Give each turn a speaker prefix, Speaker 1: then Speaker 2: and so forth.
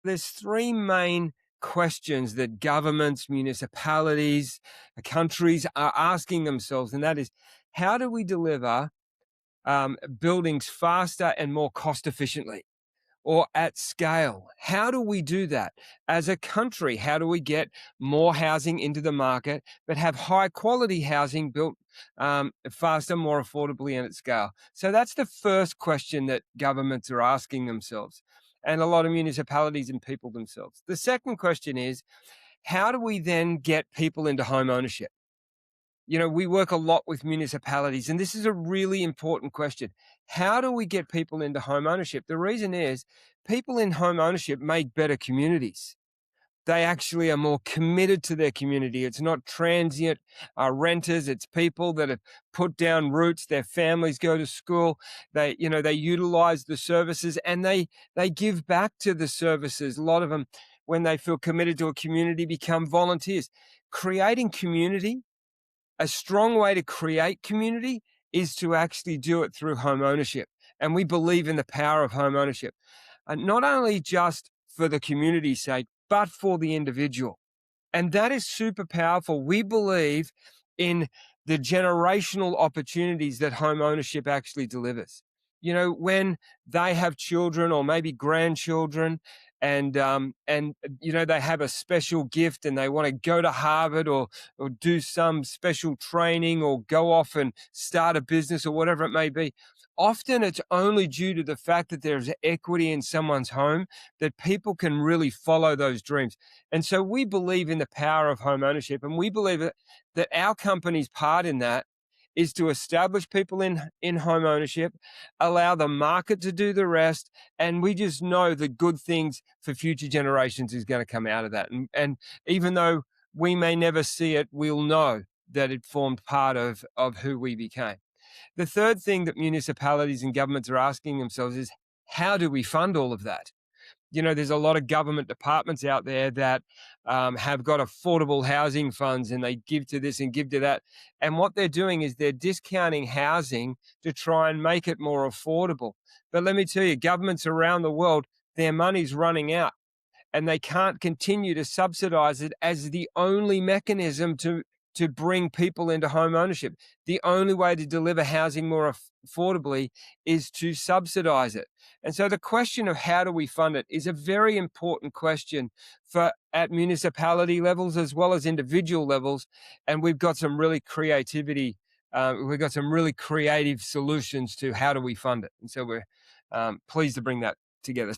Speaker 1: There's three main questions that governments, municipalities, countries are asking themselves, and that is, how do we deliver buildings faster and more cost efficiently? Or at scale? How do we do that? As a country, how do we get more housing into the market, but have high quality housing built faster, more affordably, and at scale? So that's the first question that governments are asking themselves, and a lot of municipalities and people themselves. The second question is, how do we then get people into home ownership? We work a lot with municipalities, and this is a really important question. How do we get people into home ownership? The reason is people in home ownership make better communities. They actually are more committed to their community. It's not transient renters. It's people that have put down roots. Their families go to school. They utilize the services, and they give back to the services. A lot of them, when they feel committed to a community, become volunteers. Creating community, a strong way to create community is to actually do it through home ownership. And we believe in the power of home ownership, not only just for the community's sake, but for the individual. And that is super powerful. We believe in the generational opportunities that home ownership actually delivers. When they have children or maybe grandchildren, and they have a special gift and they want to go to Harvard or do some special training or go off and start a business or whatever it may be. Often it's only due to the fact that there's equity in someone's home that people can really follow those dreams. And so we believe in the power of home ownership, and we believe that our company's part in that is to establish people in home ownership, allow the market to do the rest, and we just know the good things for future generations is going to come out of that. And even though we may never see it, we'll know that it formed part of who we became. The third thing that municipalities and governments are asking themselves is, how do we fund all of that? There's a lot of government departments out there that have got affordable housing funds, and they give to this and give to that. And what they're doing is they're discounting housing to try and make it more affordable. But let me tell you, governments around the world, their money's running out, and they can't continue to subsidize it as the only mechanism to bring people into home ownership. The only way to deliver housing more affordably is to subsidize it. And so the question of how do we fund it is a very important question for at municipality levels as well as individual levels. And we've got some really we've got some really creative solutions to how do we fund it. And so we're pleased to bring that together.